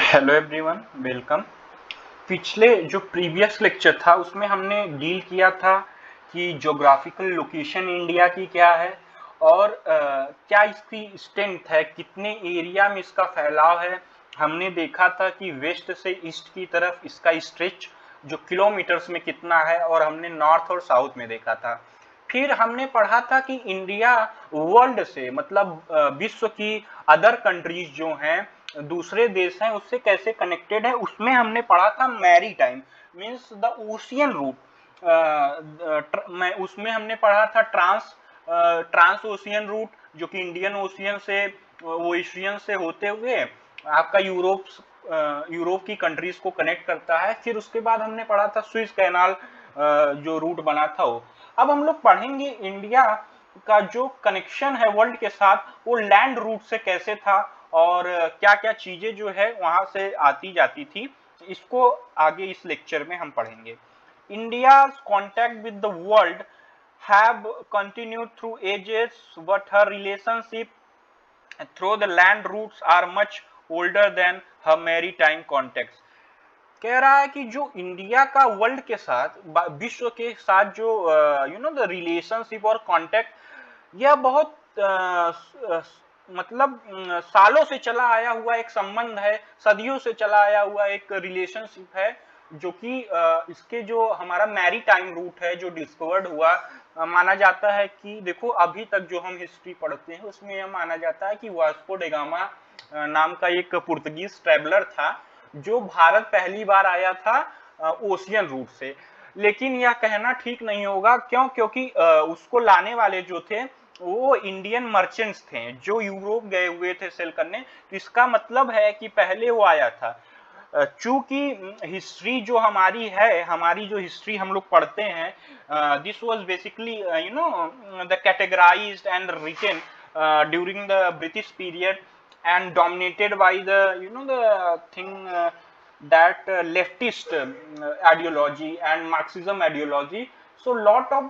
Hello everyone, welcome. पिछले जो previous lecture था उसमें हमने डील किया था कि ज्योग्राफिकल लोकेशन इंडिया की क्या है और क्या इसकी स्ट्रेंथ है, कितने एरिया में इसका फैलाव है। हमने देखा था कि वेस्ट से ईस्ट की तरफ इसका स्ट्रेच जो किलोमीटर्स में कितना है, और हमने नॉर्थ और साउथ में देखा था। फिर हमने पढ़ा था कि इंडिया वर्ल्ड से मतलब विश्व की अदर कंट्रीज जो हैं, दूसरे देश हैं, उससे कैसे कनेक्टेड है। उसमें हमने पढ़ा था maritime means the ocean route. उसमें हमने पढ़ा था ट्रांस ओशियन रूट, जो कि इंडियन ओशियन से ओशियन से होते हुए आपका यूरोप की कंट्रीज को कनेक्ट करता है। फिर उसके बाद हमने पढ़ा था स्विस कैनाल, जो रूट बना था वो। अब हम लोग पढ़ेंगे इंडिया का जो कनेक्शन है वर्ल्ड के साथ, वो लैंड रूट से कैसे था और क्या क्या चीजें जो है वहां से आती जाती थी। इसको आगे इस लेक्चर में हम पढ़ेंगे। India contact with the world have continued through ages, but her relationship through the land routes are much older than her maritime contacts। कह रहा है कि जो इंडिया का वर्ल्ड के साथ, विश्व के साथ जो द रिलेशनशिप और कांटेक्ट, यह बहुत मतलब सालों से चला आया हुआ एक संबंध है, सदियों से चला आया हुआ एक रिलेशनशिप है, जो कि इसके जो हमारा मैरी टाइम रूट है जो डिस्कवर्ड हुआ। माना जाता है कि देखो, अभी तक जो हम हिस्ट्री पढ़ते हैं उसमें यह माना जाता है कि वास्को डे गामा नाम का एक पुर्तगीज ट्रेवलर था जो भारत पहली बार आया था ओशियन रूट से। लेकिन यह कहना ठीक नहीं होगा, क्योंकि उसको लाने वाले जो थे वो इंडियन मर्चेंट्स थे जो यूरोप गए हुए थे सेल करने। तो इसका मतलब है कि पहले वो आया था। चूंकि हिस्ट्री जो हमारी है, हमारी जो हिस्ट्री हम लोग पढ़ते हैं, this was basically the categorised and written during the British period and dominated by the thing that leftist ideology and Marxism ideology. So lot of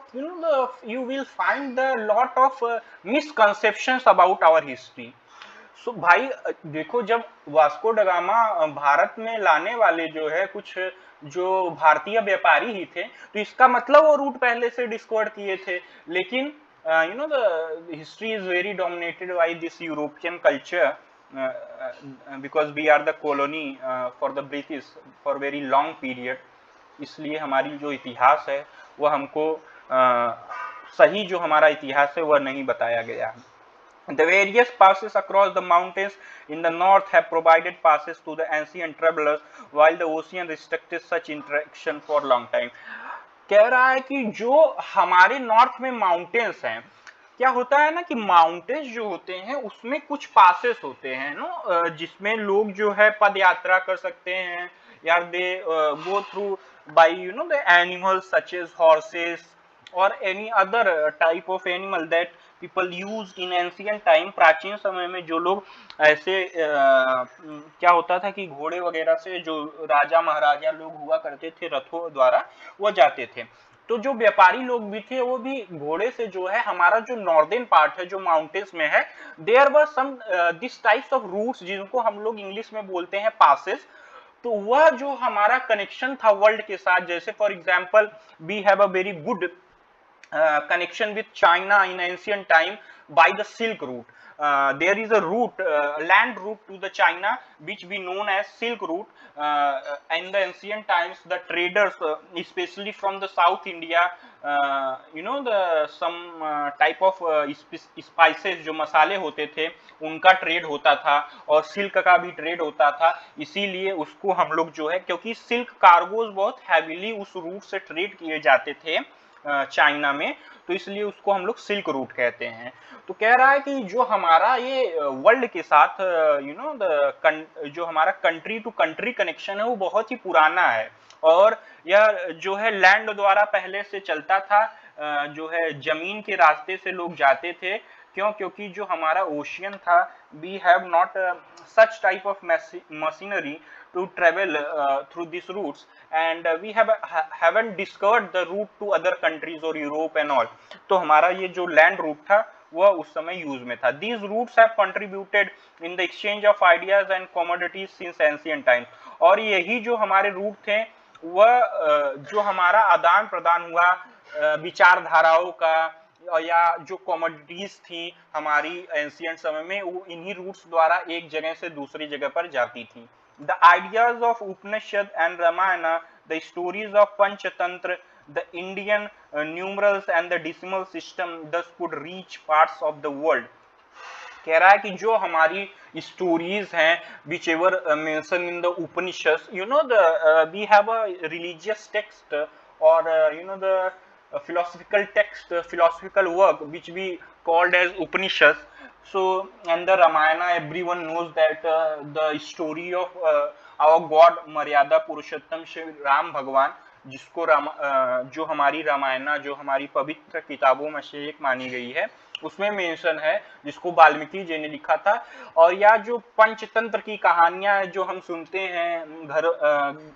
you will find the lot of misconceptions about our history. So भाई देखो, जब Vasco da Gama Bharat में लाने वाले जो है कुछ जो भारतीय व्यापारी ही थे, तो इसका मतलब वो रूट पहले से डिस्कवर किए थे। लेकिन the history is very dominated by this European culture, because we are the colony for the British for very long period। इसलिए हमारी जो इतिहास है वह हमको सही जो हमारा इतिहास है वह नहीं बताया गया है। The various passes across the mountains in the north have provided passes to the ancient travelers, while the ocean restricted such interaction for long time। कह रहा है कि जो हमारे नॉर्थ में माउंटेन्स हैं, क्या होता है ना कि माउंटेन्स जो होते हैं उसमें कुछ पासेस होते हैं नो, जिसमें लोग जो है पद यात्रा कर सकते हैं, या they go through by the animals such as horses और any other type of animal that people use in ancient time. प्राचीन समय में जो लोग ऐसे क्या होता था कि घोड़े वगैरह से जो राजा महाराजा लोग हुआ करते थे रथों द्वारा वो जाते थे। तो जो व्यापारी लोग भी थे वो भी घोड़े से जो है, हमारा जो नॉर्दर्न पार्ट है जो माउंटेन्स में है, there were some this types of routes जिनको हम लोग इंग्लिश में बोलते हैं पासेस। तो वह जो हमारा कनेक्शन था वर्ल्ड के साथ, जैसे for example we have a very good connection with China in ancient time by the Silk Route. There is a route, land route to the China, which we known as Silk Route. In the ancient times, the traders, especially from the South India, some type of spices जो मसाले होते थे उनका trade होता था और silk का भी ट्रेड होता था। इसीलिए उसको हम लोग जो है, क्योंकि सिल्क कार्गोज बहुत हैवीली उस रूट से ट्रेड किए जाते थे चाइना में, तो इसलिए उसको हम लोग सिल्क रूट कहते हैं। तो कह रहा है कि जो हमारा ये वर्ल्ड के साथ जो हमारा कंट्री टू कंट्री कनेक्शन है वो बहुत ही पुराना है, और यह जो है लैंड द्वारा पहले से चलता था, जो है जमीन के रास्ते से लोग जाते थे। क्योंकि जो हमारा ओशियन था, we have not such type of machinery to travel through these routes, and we haven't discovered the route to other countries or Europe and all। तो हमारा ये जो लैंड रूट था वह उस समय यूज में था। These routes have contributed in the exchange of ideas and commodities since ancient times, और यही जो हमारे रूट थे वह जो हमारा आदान प्रदान हुआ विचारधाराओं का या जो कमोडिटीज थी हमारी एंशिएंट समय में, वो इन्हीं रूट्स द्वारा एक जगह से दूसरी जगह पर जाती थी। The ideas of Upanishad and Ramayana, the stories of Panchatantra, the Indian numerals and the decimal system this could reach parts of the world. कह रहा है कि जो हमारी स्टोरीज हैं which ever mention in the Upanishad, you know the we have a religious text और you know the philosophical text, philosophical work which we called as Upanishads. So and the Ramayana, everyone knows that the story of our God मर्यादा पुरुषोत्तम श्री राम भगवान, जिसको जो हमारी रामायण, जो हमारी पवित्र किताबों में से एक मानी गई है, उसमें मेंशन है, जिसको वाल्मीकि जी ने लिखा था। और या जो पंचतंत्र की कहानियां जो हम सुनते हैं घर,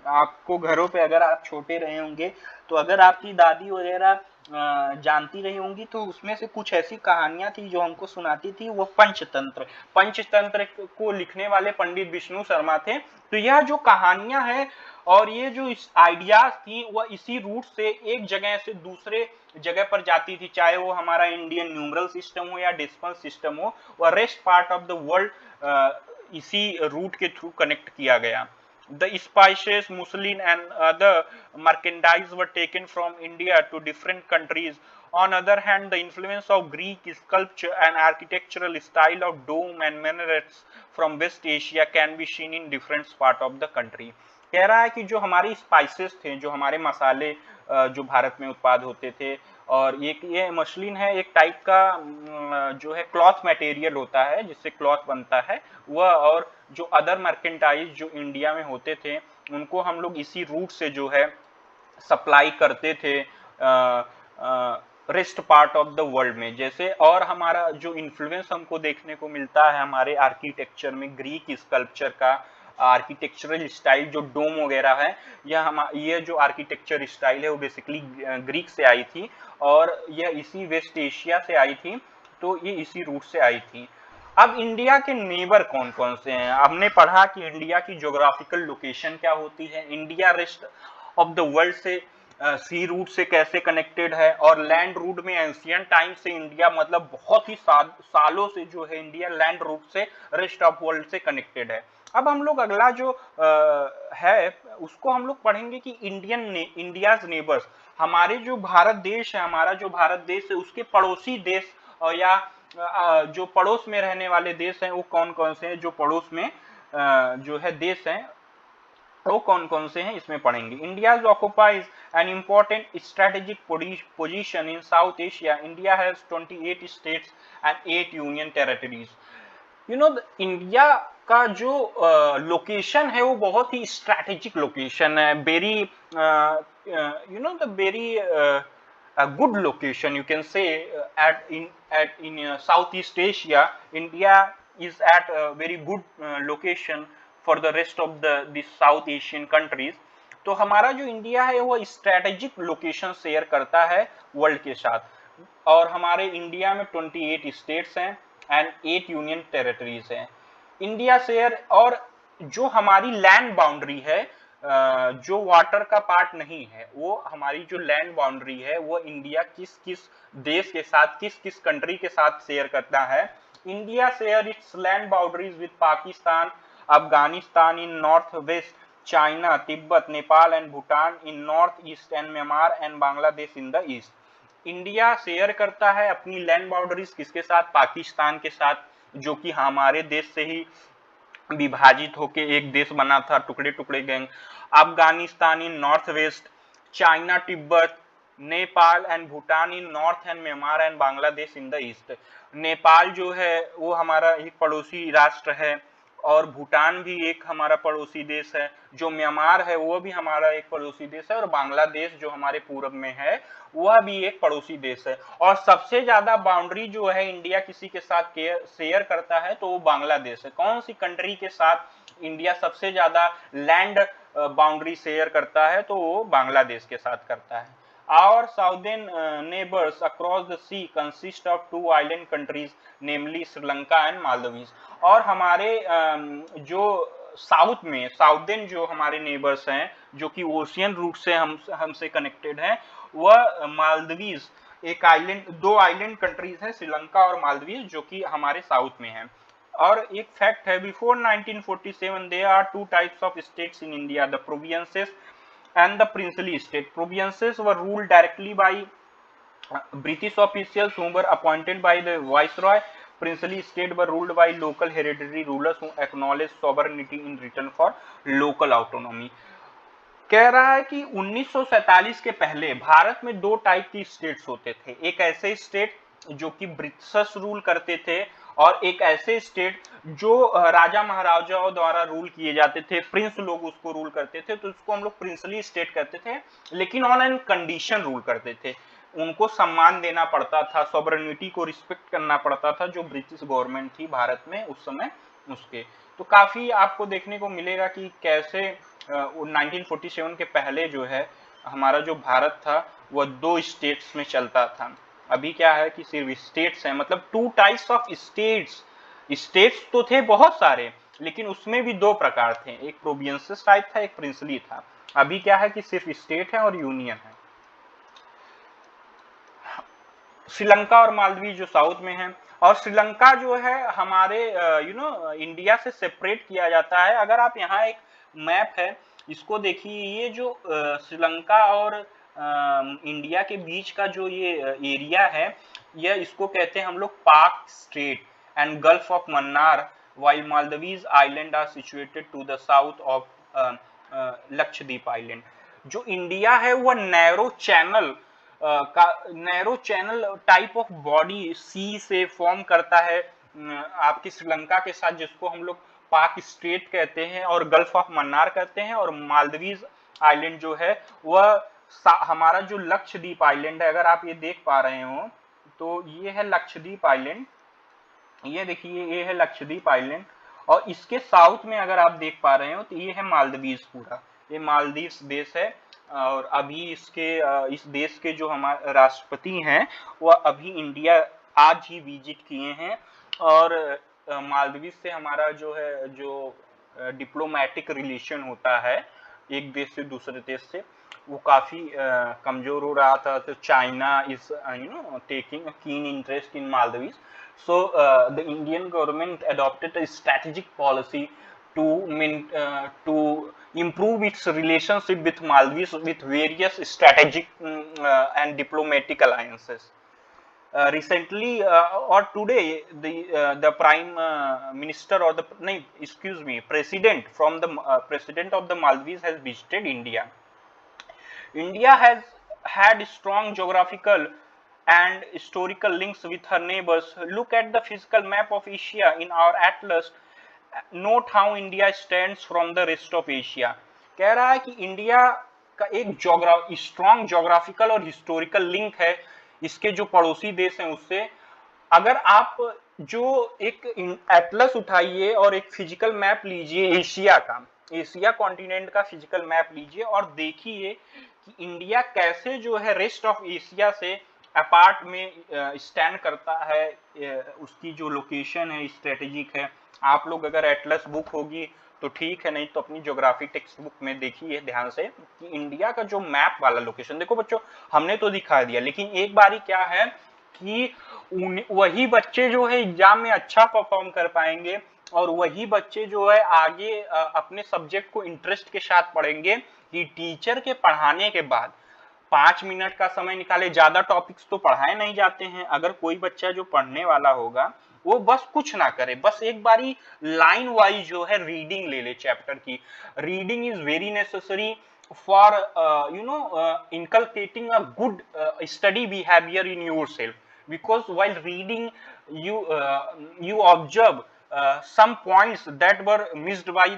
आपको घरों पे अगर आप छोटे रहे होंगे तो अगर आपकी दादी वगैरह जानती रही होंगी तो उसमें से कुछ ऐसी कहानियां थी जो हमको सुनाती थी, वो पंचतंत्र। पंचतंत्र को लिखने वाले पंडित विष्णु शर्मा थे। तो यह जो कहानियां हैं और ये जो आइडियाज थी वह इसी रूट से एक जगह से दूसरे जगह पर जाती थी, चाहे वो हमारा इंडियन न्यूमरल सिस्टम हो या डेसिमल सिस्टम हो, और rest part of the world इसी रूट के थ्रू कनेक्ट किया गया। The spices, muslin and other merchandise were taken from India to different countries. On other hand, the influence of Greek sculpture and architectural style of dome and minarets from West Asia can be seen in different part of the country. कह रहा है कि जो हमारे spices थे, जो हमारे मसाले जो भारत में उत्पाद होते थे, और एक ये मसलिन है, एक टाइप का जो है क्लॉथ मटेरियल होता है जिससे क्लॉथ बनता है वह, और जो अदर मर्केंटाइज जो इंडिया में होते थे उनको हम लोग इसी रूट से जो है सप्लाई करते थे rest part of the world में। जैसे और हमारा जो इन्फ्लुएंस हमको देखने को मिलता है हमारे आर्किटेक्चर में, ग्रीक स्कल्पचर का आर्किटेक्चरल स्टाइल जो डोम वगैरह है, ये जो आर्किटेक्चर स्टाइल है वो बेसिकली ग्रीक से आई थी और यह इसी वेस्ट एशिया से आई थी, तो ये इसी रूट से आई थी। अब इंडिया के नेबर कौन कौन से हैं? हमने पढ़ा कि इंडिया की ज्योग्राफिकल लोकेशन क्या होती है, India rest of the world से सी रूट से कैसे कनेक्टेड है, और लैंड रूट में एंशिएंट टाइम से इंडिया मतलब बहुत ही सालों से जो है इंडिया लैंड रूट से रेस्ट ऑफ वर्ल्ड से कनेक्टेड है। अब हम लोग अगला जो है उसको हम लोग पढ़ेंगे कि इंडियाज नेबर्स, हमारे जो भारत देश है, हमारा जो भारत देश है उसके पड़ोसी देश या जो पड़ोस में रहने वाले देश हैं वो कौन कौन से हैं, जो पड़ोस में जो है देश हैं वो कौन कौन से हैं इसमें पढ़ेंगे। India occupies an important strategic position in south Asia. India has 28 states and 8 union territories. You know India का जो लोकेशन है वो बहुत ही स्ट्रैटेजिक लोकेशन है, very you know the very a good location, you can say, in Southeast Asia. India is at a very good location for the rest of the South Asian countries. तो हमारा जो India है वो strategic location share करता है world के साथ, और हमारे इंडिया में 28 स्टेट्स हैं एंड 8 यूनियन टेरिटरीज हैं। इंडिया शेयर, और जो हमारी लैंड बाउंड्री है, जो वाटर का पार्ट नहीं है, वो हमारी जो लैंड बाउंड्री है वो इंडिया किस किस देश के साथ, किस किस कंट्री के साथ शेयर करता है। India share its land boundaries with Pakistan, Afghanistan in north west, China, Tibet, Nepal and Bhutan in north east and Myanmar and Bangladesh in the east. India share करता है अपनी लैंड बाउंड्रीज किसके साथ? पाकिस्तान के साथ, जो कि हमारे देश से ही विभाजित होके एक देश बना था, टुकड़े टुकड़े gang. Afghanistan in north west, China, Tibet, Nepal and Bhutan in north and Myanmar and Bangladesh in the east. Nepal जो है वो हमारा एक पड़ोसी राष्ट्र है, और भूटान भी एक हमारा पड़ोसी देश है, जो म्यांमार है वो भी हमारा एक पड़ोसी देश है, और बांग्लादेश जो हमारे पूर्व में है वह भी एक पड़ोसी देश है। और सबसे ज्यादा बाउंड्री जो है इंडिया किसी के साथ शेयर करता है तो वो बांग्लादेश है। कौन सी कंट्री के साथ इंडिया सबसे ज्यादा लैंड बाउंड्री शेयर करता है? तो वो बांग्लादेश के साथ करता है। Our southern neighbors across the sea consist of two island countries, namely Sri Lanka and Maldives. और हमारे जो साउथ में साउथर्न जो हमारे नेबर्स हैं जो कि ओशियन रूट से हमसे कनेक्टेड हैं, वह मालदीव्स एक आइलैंड, दो आइलैंड कंट्रीज हैं, श्रीलंका और मालदीव, जो कि हमारे साउथ में हैं। और एक फैक्ट है, before 1947 there are two types of states in India, the provinces and the princely state. Provinces were ruled directly by British officials who were appointed by the viceroy. Princely state were ruled by local hereditary rulers who acknowledged sovereignty in return for local autonomy. कह रहा है कि 1947 के पहले भारत में दो type की states होते थे, एक ऐसे स्टेट जो कि ब्रिटिशर्स रूल करते थे और एक ऐसे स्टेट जो राजा महाराजाओं द्वारा रूल किए जाते थे, प्रिंस लोग उसको रूल करते थे, तो उसको हम लोग प्रिंसली स्टेट कहते थे, लेकिन ऑन एन कंडीशन रूल करते थे। उनको सम्मान देना पड़ता था, सॉवरेनिटी को रिस्पेक्ट करना पड़ता था, जो ब्रिटिश गवर्नमेंट थी भारत में उस समय उसके। तो काफी आपको देखने को मिलेगा कि कैसे 1947 के पहले जो है हमारा जो भारत था वह दो स्टेट्स में चलता था। अभी क्या है कि सिर्फ स्टेट्स हैं, मतलब to types of states. States तो थे बहुत सारे, लेकिन उसमें भी दो प्रकार थे, एक प्रोविंसेस टाइप था, एक प्रिंसली था। अभी क्या है कि सिर्फ स्टेट है और यूनियन है। श्रीलंका और मालदीव जो साउथ में है, और श्रीलंका जो है हमारे इंडिया से सेपरेट किया जाता है। अगर आप यहाँ एक मैप है इसको देखिए, ये जो श्रीलंका और इंडिया के बीच का जो ये एरिया है, यह इसको कहते हैं हम लोग Palk strait and gulf of Mannar, while Maldives island are situated to the south of Lakshadweep island. जो इंडिया है वह नैरो चैनल का narrow channel type of body sea से फॉर्म करता है आपकी श्रीलंका के साथ, जिसको हम लोग पाक स्ट्रेट कहते हैं और गल्फ ऑफ मन्नार कहते हैं। और मालदीव आइलैंड जो है वह हमारा जो लक्षद्वीप आइलैंड है, अगर आप ये देख पा रहे हो तो ये है लक्षद्वीप आइलैंड, ये देखिए ये है लक्षद्वीप आइलैंड, और इसके साउथ में अगर आप देख पा रहे हो तो ये है मालदीव, पूरा ये मालदीव देश है। और अभी इसके इस देश के जो हमारे राष्ट्रपति हैं वह अभी इंडिया आज ही विजिट किए हैं, और मालदीव से हमारा जो है जो डिप्लोमेटिक रिलेशन होता है एक देश से दूसरे देश से, वो काफी कमजोर हो रहा था। तो China is taking a keen interest in Maldives. So the Indian government adopted a strategic policy to improve its relationship with Maldives with various strategic and diplomatic alliances. Recently or today the prime minister or the president from the president of the Maldives has visited India. India has had strong geographical and historical links with her neighbors. Look at the physical map of Asia in our atlas. Note how India stands from the rest of Asia. कह रहा है कि India का एक strong geographical और historical link है इसके जो पड़ोसी देश हैं उससे। अगर आप जो एक एटलस उठाइए और एक फिजिकल मैप लीजिए एशिया का, एशिया कॉन्टिनेंट का फिजिकल मैप लीजिए और देखिए कि इंडिया कैसे जो है रेस्ट ऑफ एशिया से अपार्ट में स्टैंड करता है, उसकी जो लोकेशन है स्ट्रेटेजिक है। आप लोग अगर एटलस बुक होगी तो ठीक है, नहीं तो अपनी ज्योग्राफी टेक्स्ट बुक में देखिए ध्यान से कि इंडिया का जो मैप वाला लोकेशन। देखो बच्चों हमने तो दिखा दिया, लेकिन एक बारी क्या है कि वही बच्चे जो है एग्जाम में अच्छा परफॉर्म कर पाएंगे और वही बच्चे जो है आगे अपने सब्जेक्ट को इंटरेस्ट के साथ पढ़ेंगे कि टीचर के पढ़ाने के बाद 5 मिनट का समय निकाले। ज्यादा टॉपिक्स तो पढ़ाए नहीं जाते हैं। अगर कोई बच्चा जो पढ़ने वाला होगा वो बस कुछ ना करे, बस एक बारी लाइन वाइज जो है रीडिंग ले ले चैप्टर की। Reading is very necessary for inculcating a good study behavior in yourself, because while reading you observe some points that were missed by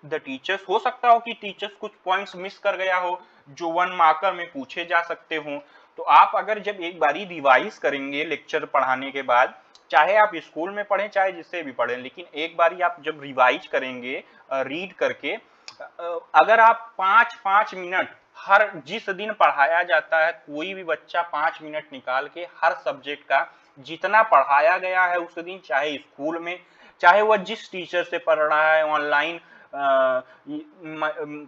the teachers. हो सकता हो कि टीचर्स कुछ पॉइंट्स मिस कर गया हो जो 1 मार्कर में पूछे जा सकते हो। तो आप अगर जब एक बारी रिवाइज करेंगे लेक्चर पढ़ाने के बाद, चाहे आप स्कूल में पढ़ें चाहे जिससे भी पढ़ें, लेकिन एक बारी आप जब रिवाइज करेंगे रीड करके अगर आप 5-5 मिनट हर जिस दिन पढ़ाया जाता है, कोई भी बच्चा 5 मिनट निकाल के हर सब्जेक्ट का जितना पढ़ाया गया है उस दिन, चाहे स्कूल में, चाहे वह जिस टीचर से पढ़ रहा है, ऑनलाइन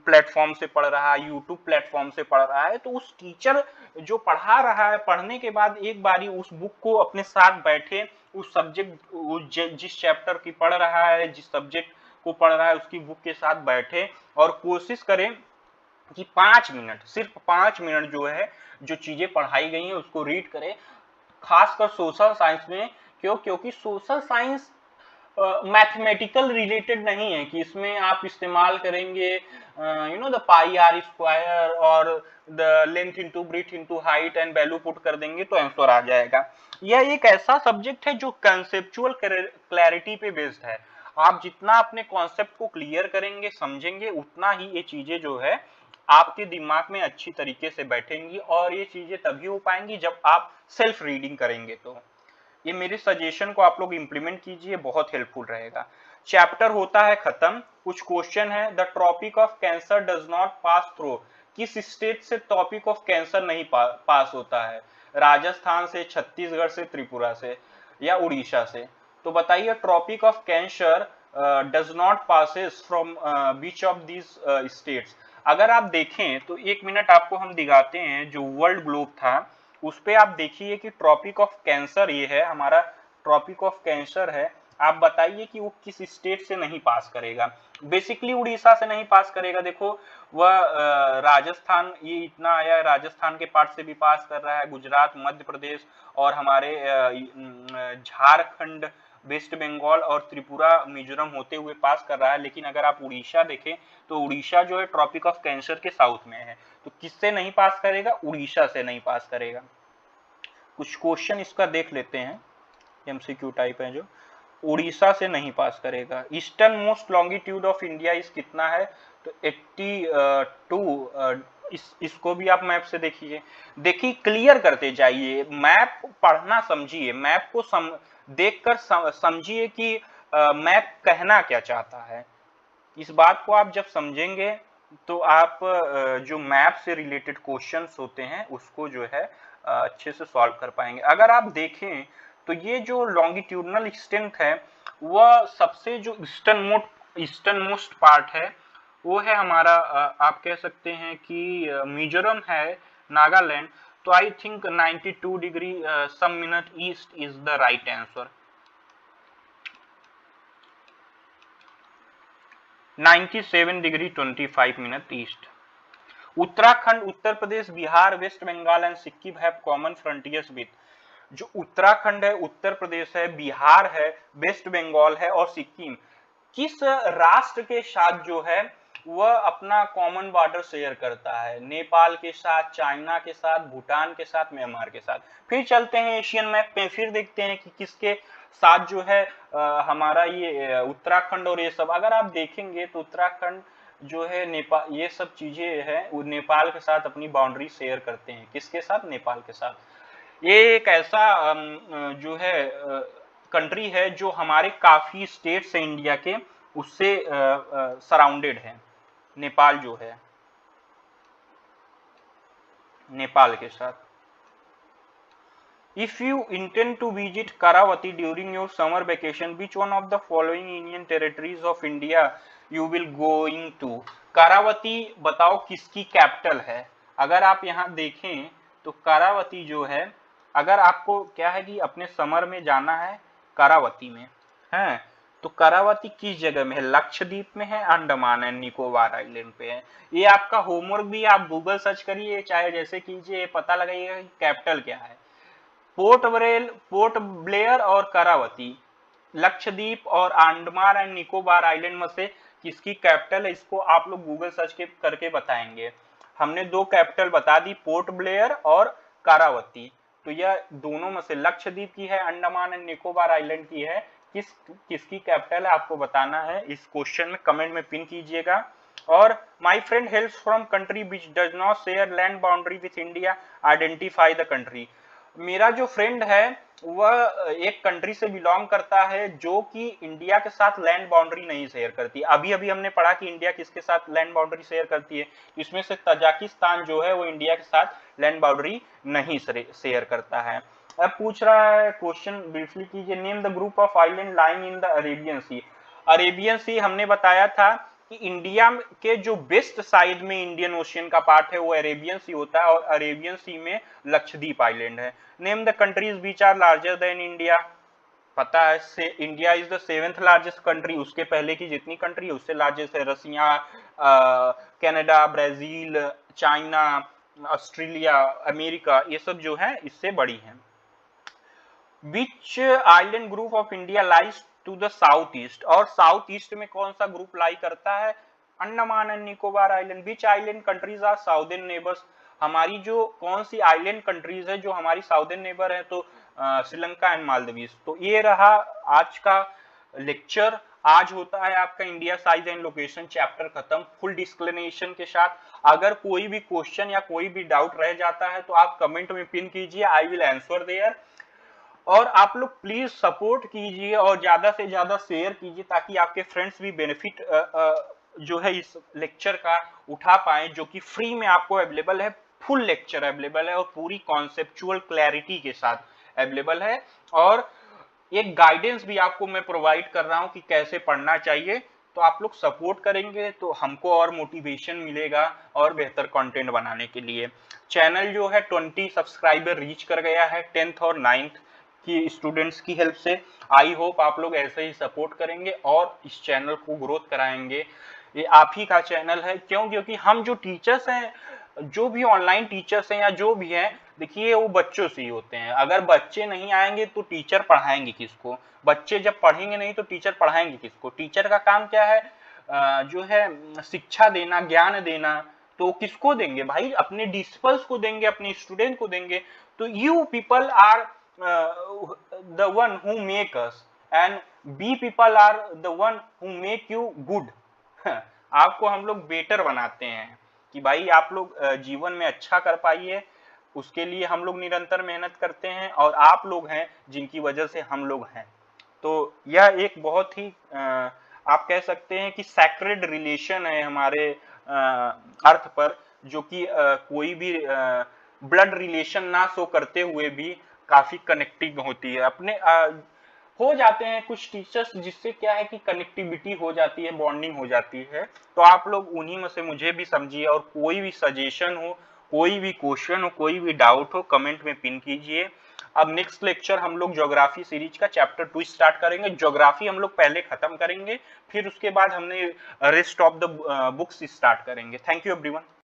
प्लेटफॉर्म से पढ़ रहा है, यूट्यूब प्लेटफॉर्म से पढ़ रहा है, तो उस टीचर जो पढ़ा रहा है, पढ़ने के बाद एक बारी उस बुक को अपने साथ बैठे, उस सब्जेक्ट जिस चैप्टर की पढ़ रहा है, जिस सब्जेक्ट को पढ़ रहा है, उसकी बुक के साथ बैठे और कोशिश करें कि 5 मिनट, सिर्फ 5 मिनट जो है, जो चीजें पढ़ाई गई हैं उसको रीड करें। खासकर सोशल साइंस में, क्योंकि सोशल साइंस मैथमेटिकल रिलेटेड नहीं है कि इसमें आप इस्तेमाल करेंगे द पाई आर स्क्वायर और the length into breadth into height and value put कर देंगे तो आंसर आ जाएगा। यह एक ऐसा सब्जेक्ट है जो कंसेप्चुअल क्लैरिटी पे बेस्ड है। आप जितना अपने कॉन्सेप्ट को क्लियर करेंगे, समझेंगे, उतना ही ये चीजें जो है आपके दिमाग में अच्छी तरीके से बैठेंगी, और ये चीजें तभी हो पाएंगी जब आप सेल्फ रीडिंग करेंगे। तो ये मेरे सजेशन को आप लोग इंप्लीमेंट कीजिए, बहुत हेल्पफुल रहेगा। चैप्टर होता है खत्म। कुछ क्वेश्चन है, the topic of cancer does not pass through, किस स्टेट से टॉपिक ऑफ कैंसर नहीं पास होता है? राजस्थान से, छत्तीसगढ़ से, त्रिपुरा से या उड़ीसा से? तो बताइए, topic of cancer does not passes from beach of these states. अगर आप देखें तो 1 मिनट आपको हम दिखाते हैं, जो वर्ल्ड ग्लोब था उस पे आप देखिए कि ट्रॉपिक ऑफ कैंसर ये है हमारा, ट्रॉपिक ऑफ कैंसर है। आप बताइए कि वो किस स्टेट से नहीं पास करेगा? बेसिकली उड़ीसा से नहीं पास करेगा। देखो वह राजस्थान, ये इतना आया है, राजस्थान के पार्ट से भी पास कर रहा है, गुजरात, मध्य प्रदेश और हमारे झारखंड, वेस्ट बंगाल और त्रिपुरा, मिजोरम होते हुए पास कर रहा है। लेकिन अगर आप उड़ीसा देखें तो उड़ीसा जो है ट्रॉपिक ऑफ कैंसर के साउथ में है, तो किससे नहीं पास करेगा? उड़ीसा से नहीं पास करेगा। कुछ क्वेश्चन इसका देख लेते हैं, एमसीक्यू टाइप है, जो उड़ीसा से नहीं पास करेगा। Eastern most longitude of India इस कितना है? तो 82। इसको भी आप मैप से देखिए, क्लियर करते जाइए, मैप पढ़ना समझिए, मैप को देखकर समझिए कि मैप कहना क्या चाहता है। इस बात को आप जब समझेंगे तो आप जो मैप से रिलेटेड क्वेश्चंस होते हैं उसको जो है अच्छे से सॉल्व कर पाएंगे। अगर आप देखें तो ये जो लॉन्गिट्यूडनल एक्सटेंट है, वह सबसे जो ईस्टर्न मोस्ट पार्ट है वो है हमारा, आप कह सकते हैं कि मिजोरम है, नागालैंड। तो I think 92 degree some minute east is the right answer. 97 degree 25 minute east. Uttarakhand, Uttar Pradesh, Bihar, West Bengal and Sikkim have common frontiers with. जो उत्तराखंड है, उत्तर प्रदेश है, बिहार है, वेस्ट बंगाल है और सिक्किम किस राष्ट्र के साथ जो है वह अपना कॉमन बॉर्डर शेयर करता है? नेपाल के साथ, चाइना के साथ, भूटान के साथ, म्यांमार के साथ। फिर चलते हैं एशियन मैप पे, फिर देखते हैं कि किसके साथ जो है हमारा ये उत्तराखंड और ये सब। अगर आप देखेंगे तो उत्तराखंड जो है नेपाल, ये सब चीजें है वो नेपाल के साथ अपनी बाउंड्री शेयर करते हैं। किसके साथ? नेपाल के साथ। ये एक ऐसा जो है कंट्री है जो हमारे काफी स्टेट्स है इंडिया के, उससे सराउंडेड है। नेपाल जो है, नेपाल के साथ। If you intend to visit Karavati during your summer vacation, which one of the following Union territories of India you will going to? Kavaratti बताओ किसकी कैपिटल है? अगर आप यहाँ देखें तो कारावती जो है, अगर आपको क्या है कि अपने समर में जाना है कारावती में है, तो कारावती किस जगह में है? लक्षद्वीप में है, अंडमान एंड निकोबार आइलैंड पे है। ये आपका होमवर्क भी, आप गूगल सर्च करिए, चाहे जैसे कीजिए, पता लगाइएगा कि कैपिटल क्या है। पोर्ट ब्लेयर और करावती, लक्षद्वीप और अंडमान एंड निकोबार आइलैंड में से किसकी कैपिटल है? इसको आप लोग गूगल सर्च करके बताएंगे। हमने 2 कैपिटल बता दी, पोर्ट ब्लेयर और कारावती। तो यह दोनों में से लक्षद्वीप की है, अंडमान एंड निकोबार आइलैंड की है, किसकी कैपिटल है आपको बताना है। इस क्वेश्चन में कमेंट में पिन कीजिएगा। और my friend हेल्स from country which does not share land boundary with India, identify the country. मेरा जो फ्रेंड है वह एक कंट्री से बिलोंग करता है जो कि इंडिया के साथ लैंड बाउंड्री नहीं शेयर करती। अभी अभी हमने पढ़ा कि इंडिया किसके साथ लैंड बाउंड्री शेयर करती है, इसमें से तजाकिस्तान जो है वो इंडिया के साथ लैंड बाउंड्री नहीं शेयर करता है। अब पूछ रहा है क्वेश्चन ब्रीफली कीजिए, name the group of island lying in the Arabian sea. Arabian sea हमने बताया था कि इंडिया के जो वेस्ट साइड में इंडियन ओशियन का पार्ट है वो अरेबियन सी होता है, और अरेबियन सी में लक्षद्वीप आइलैंड है। Name the countries which are larger than India, पता है से India is the 7th largest country, उसके पहले की जितनी कंट्री है उससे लार्जेस्ट है। Russia, Canada, Brazil, China, Australia, America, ये सब जो है इससे बड़ी है। Which island group of India lies to the south east, और साउथ ईस्ट में कौन सा ग्रुप लाई करता है, Andaman and Nicobar island. Which island countries are southern neighbours, हमारी जो कौन सी आइलैंड कंट्रीज है जो हमारी साउदर्न नेबर है, तो श्रीलंका एंड मालदीव्स। तो ये रहा आज का लेक्चर। आज होता है आपका India size and location chapter खत्म फुल डिस्क्लेमेशन के साथ। अगर कोई भी क्वेश्चन या कोई भी डाउट रह जाता है तो आप कमेंट में पिन कीजिए, आई विल आंसर देयर। और आप लोग प्लीज सपोर्ट कीजिए और ज्यादा से ज्यादा शेयर कीजिए ताकि आपके फ्रेंड्स भी बेनिफिट जो है इस लेक्चर का उठा पाए, जो कि फ्री में आपको अवेलेबल है। फुल लेक्चर अवेलेबल है और पूरी कॉन्सेप्चुअल क्लैरिटी के साथ अवेलेबल है, और एक गाइडेंस भी आपको मैं प्रोवाइड कर रहा हूं कि कैसे पढ़ना चाहिए। तो आप लोग सपोर्ट करेंगे तो हमको और मोटिवेशन मिलेगा और बेहतर कंटेंट बनाने के लिए। चैनल जो है 20 सब्सक्राइबर रीच कर गया है 10th और 9th की स्टूडेंट्स की हेल्प से। आई होप आप लोग ऐसे ही सपोर्ट करेंगे और इस चैनल को ग्रोथ कराएंगे। ये आप ही का चैनल है, क्योंकि हम जो टीचर्स हैं, जो भी ऑनलाइन टीचर्स हैं या जो भी हैं, देखिए वो बच्चों से ही होते हैं। अगर बच्चे नहीं आएंगे तो टीचर पढ़ाएंगे किसको, बच्चे जब पढ़ेंगे नहीं तो टीचर पढ़ाएंगे किसको। टीचर का काम क्या है, जो है शिक्षा देना, ज्ञान देना। तो किसको देंगे भाई, अपने डिसिपल्स को देंगे, अपने स्टूडेंट को देंगे। तो you people are the one who make us and we people are the one who make you good। आपको हम लोग बेटर बनाते हैं कि भाई आप लोग जीवन में अच्छा कर पाइए, उसके लिए हम लोग निरंतर मेहनत करते हैं, और आप लोग हैं जिनकी वजह से हम लोग हैं। तो यह एक बहुत ही आप कह सकते हैं कि सैक्रेड रिलेशन है हमारे अर्थ पर, जो कि कोई भी ब्लड रिलेशन ना शो करते हुए भी काफी कनेक्टिंग होती है। अपने हो जाते हैं कुछ टीचर्स जिससे क्या है कि कनेक्टिविटी हो जाती है, बॉन्डिंग हो जाती है। तो आप लोग उन्हीं में से मुझे भी समझिए, और कोई भी सजेशन हो, कोई भी क्वेश्चन हो, कोई भी डाउट हो, कमेंट में पिन कीजिए। अब नेक्स्ट लेक्चर हम लोग ज्योग्राफी सीरीज का चैप्टर 2 स्टार्ट करेंगे। ज्योग्राफी हम लोग पहले खत्म करेंगे, फिर उसके बाद हमने rest of the books start करेंगे। Thank you everyone.